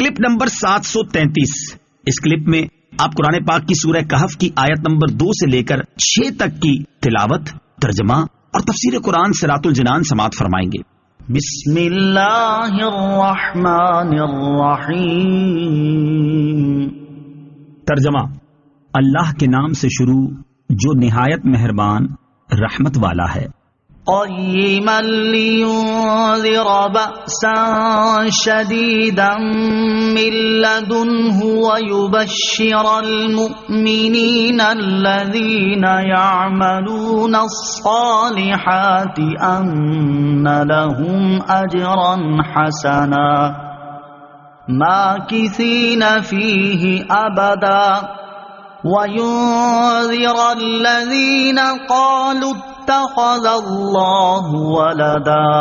Clip number 733. اس clip میں آپ قرآن پاک کی سورہ کہف کی آیت نمبر 2 سے لے کر 6 تک کی تلاوت، ترجمہ اور تفسیر قرآن صراط الجنان سماعت فرمائیں گے. بسم اللہ الرحمن الرحیم. ترجمہ: اللہ کے نام سے شروع جو نہایت مہربان رحمت والا ہے. قیما لینذر بأسا شدیدا من لدنہ ویبشر المؤمنین الذین یعملون الصالحات ان لهم اجرا حسنا ماکثین فیہ ابدا وَيُنذِرَ الَّذِينَ قَالُوا اتَّخَذَ اللَّهُ وَلَدًا.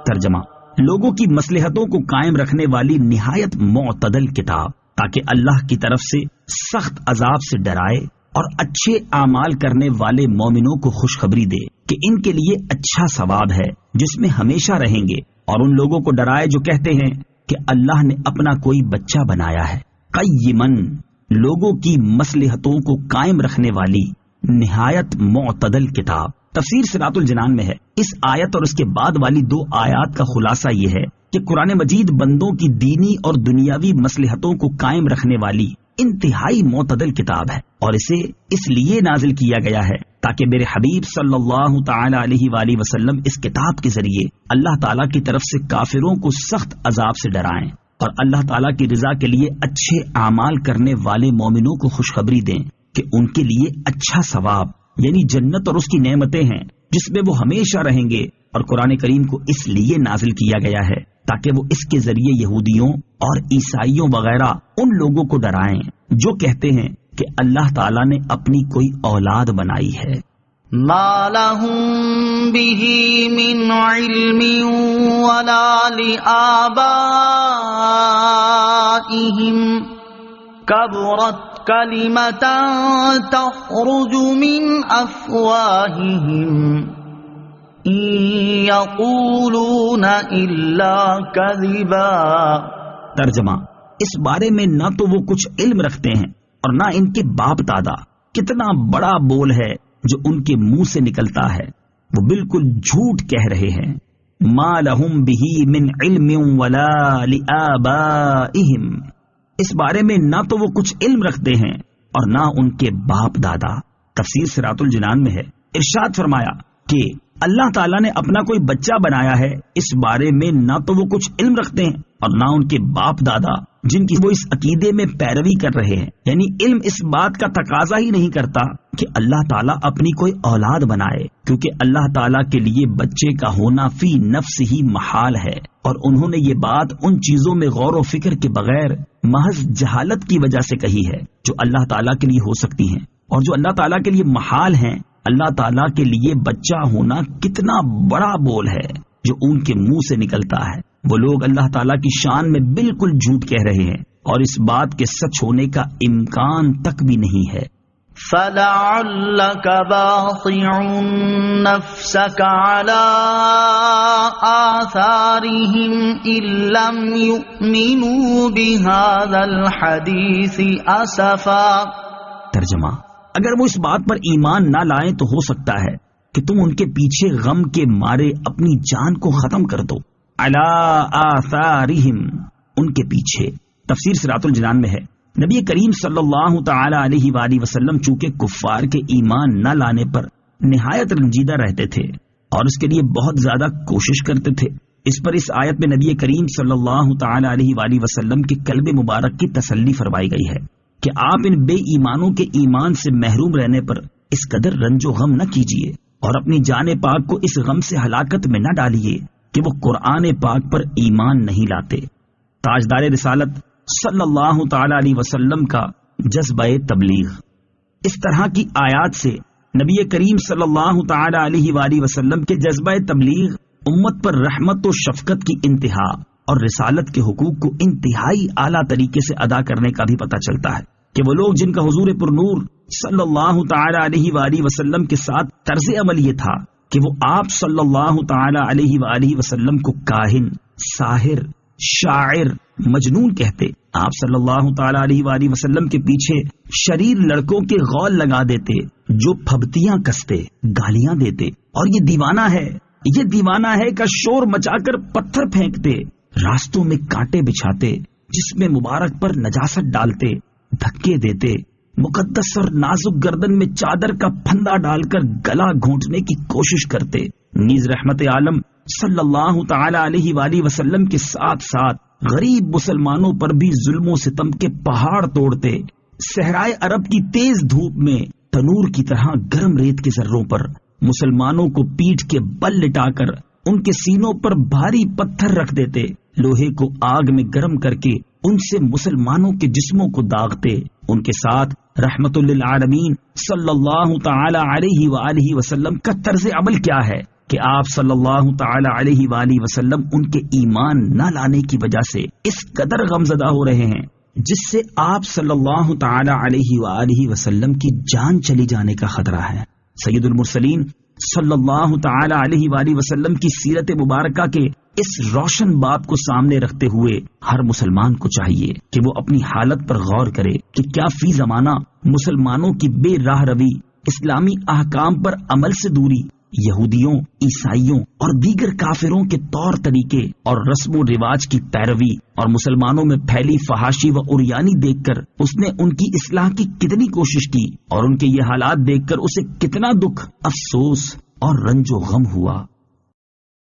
ترجمہ: لوگوں کی مصلحتوں کو قائم رکھنے والی نہایت معتدل کتاب، تاکہ اللہ کی طرف سے سخت عذاب سے ڈرائے اور اچھے اعمال کرنے والے مومنوں کو خوشخبری دے کہ ان کے لیے اچھا ثواب ہے جس میں ہمیشہ رہیں گے، اور ان لوگوں کو ڈرائے جو کہتے ہیں کہ اللہ نے اپنا کوئی بچہ بنایا ہے. قیمن، لوگوں کی مصلحتوں کو قائم رکھنے والی نہایت معتدل کتاب. تفسیر صراط الجنان میں ہے. اس آیت اور اس کے بعد والی 2 آیات کا خلاصہ یہ ہے کہ قرآن مجید بندوں کی دینی اور دنیاوی مصلحتوں کو قائم رکھنے والی انتہائی معتدل کتاب ہے، اور اسے اس لیے نازل کیا گیا ہے تاکہ میرے حبیب صلی اللہ تعالی علیہ وآلہ وسلم اس کتاب کے ذریعے اللہ تعالیٰ کی طرف سے کافروں کو سخت عذاب سے ڈرائیں اور اللہ تعالیٰ کی رضا کے لیے اچھے اعمال کرنے والے مومنوں کو خوشخبری دیں کہ ان کے لیے اچھا ثواب یعنی جنت اور اس کی نعمتیں ہیں جس میں وہ ہمیشہ رہیں گے. اور قرآن کریم کو اس لیے نازل کیا گیا ہے تاکہ وہ اس کے ذریعے یہودیوں اور عیسائیوں وغیرہ ان لوگوں کو ڈرائیں جو کہتے ہیں کہ اللہ تعالیٰ نے اپنی کوئی اولاد بنائی ہے. ما لهم به من علم ولا لآبائهم كبرت كلمة تخرج من أفواههم إن يقولون إلا كذبا. ترجمہ: اس بارے میں نہ تو وہ کچھ علم رکھتے ہیں اور نہ ان کے باپ دادا. کتنا بڑا بول ہے جو ان کے منہ سے نکلتا ہے، وہ بالکل جھوٹ کہہ رہے ہیں. ما لهم به من علم ولا لآبائهم، اس بارے میں نہ تو وہ کچھ علم رکھتے ہیں اور نہ ان کے باپ دادا. تفسیر صراط الجنان میں ہے. ارشاد فرمایا کہ اللہ تعالیٰ نے اپنا کوئی بچہ بنایا ہے، اس بارے میں نہ تو وہ کچھ علم رکھتے ہیں اور نہ ان کے باپ دادا جن کی وہ اس عقیدے میں پیروی کر رہے ہیں. یعنی علم اس بات کا تقاضا ہی نہیں کرتا کہ اللہ تعالیٰ اپنی کوئی اولاد بنائے، کیونکہ اللہ تعالیٰ کے لیے بچے کا ہونا فی نفس ہی محال ہے، اور انہوں نے یہ بات ان چیزوں میں غور و فکر کے بغیر محض جہالت کی وجہ سے کہی ہے جو اللہ تعالیٰ کے لیے ہو سکتی ہیں، اور جو اللہ تعالیٰ کے لیے محال ہیں. اللہ تعالیٰ کے لیے بچہ ہونا کتنا بڑا بول ہے جو ان کے منہ سے نکلتا ہے. وہ لوگ اللہ تعالیٰ کی شان میں بالکل جھوٹ کہہ رہے ہیں اور اس بات کے سچ ہونے کا امکان تک بھی نہیں ہے. فَلَعَلَّكَ بَاخِعٌ نَفْسَكَ عَلَىٰ آثَارِهِمْ إِن لَّمْ يُؤْمِنُوا بِهَٰذَا الْحَدِيثِ أَسَفًا. ترجمہ: اگر وہ اس بات پر ایمان نہ لائیں تو ہو سکتا ہے کہ تم ان کے پیچھے غم کے مارے اپنی جان کو ختم کر دو. علی آثارہم، ان کے پیچھے. تفسیر صراط الجنان میں ہے. نبی کریم صلی اللہ تعالی علیہ وآلہ وسلم چونکہ کفار کے ایمان نہ لانے پر نہایت رنجیدہ رہتے تھے اور اس کے لیے بہت زیادہ کوشش کرتے تھے. اس پر اس آیت میں نبی کریم صلی اللہ تعالی علیہ وآلہ وسلم کے قلب مبارک کی تسلی فرمائی گئی ہے کہ آپ ان بے ایمانوں کے ایمان سے محروم رہنے پر اس قدر رنج و غم نہ کیجیے اور اپنی جان پاک کو اس غم سے ہلاکت میں نہ ڈالیے کہ وہ قرآن پاک پر ایمان نہیں لاتے. تاجدار رسالت صلی اللہ تعالی علیہ وسلم کا جذبہ تبلیغ. اس طرح کی آیات سے نبی کریم صلی اللہ تعالی علیہ وآلہ وسلم کے جذبہ تبلیغ امت پر رحمت و شفقت کی انتہا اور رسالت کے حقوق کو انتہائی اعلیٰ طریقے سے ادا کرنے کا بھی پتہ چلتا ہے کہ وہ لوگ جن کا حضور پر نور صلی اللہ تعالی علیہ وآلہ وسلم کے ساتھ طرز عمل یہ تھا کہ وہ آپ صلی اللہ تعالی علیہ وآلہ وسلم کو کاہن، ساحر، شاعر مجنون کہتے، آپ صلی اللہ تعالی علیہ وآلہ وسلم کے پیچھے شریر لڑکوں کے غول لگا دیتے جو پھبتیاں کستے، گالیاں دیتے، اور یہ دیوانہ ہے کا شور مچا کر پتھر پھینکتے، راستوں میں کانٹے بچھاتے، جس میں مبارک پر نجاست ڈالتے، دھکے دیتے، مقدس اور نازک گردن میں چادر کا پھندا ڈال کر گلا گھونٹنے کی کوشش کرتے۔ نیز رحمت عالم صلی اللہ تعالی علیہ وآلہ وسلم کے ساتھ ساتھ غریب مسلمانوں پر بھی ظلم و ستم کے پہاڑ توڑتے، صحرائے عرب کی تیز دھوپ میں تنور کی طرح گرم ریت کے ذروں پر مسلمانوں کو پیٹھ کے بل لٹا کر ان کے سینوں پر بھاری پتھر رکھ دیتے، لوہے کو آگ میں گرم کر کے ان سے مسلمانوں کے جسموں کو داغتے۔ ان کے ساتھ رحمت للعالمین صلی اللہ تعالی علیہ وآلہ وسلم کا طرز عمل کیا ہے کہ آپ صلی اللہ تعالی علیہ وآلہ وسلم ان کے ایمان نہ لانے کی وجہ سے اس قدر غمزدہ ہو رہے ہیں، جس سے آپ صلی اللہ تعالی علیہ وآلہ وسلم کی جان چلی جانے کا خطرہ ہے۔ سید المرسلین صلی اللہ تعالی علیہ وآلہ وسلم کی سیرت مبارکہ کے اس روشن باب کو سامنے رکھتے ہوئے ہر مسلمان کو چاہیے کہ وہ اپنی حالت پر غور کرے کہ کیا فی زمانہ مسلمانوں کی بے راہ روی، اسلامی احکام پر عمل سے دوری، یہودیوں، عیسائیوں اور دیگر کافروں کے طور طریقے اور رسم و رواج کی پیروی اور مسلمانوں میں پھیلی فحاشی و عریانی دیکھ کر اس نے ان کی اصلاح کی کتنی کوشش کی، اور ان کے یہ حالات دیکھ کر اسے کتنا دکھ، افسوس اور رنج و غم ہوا۔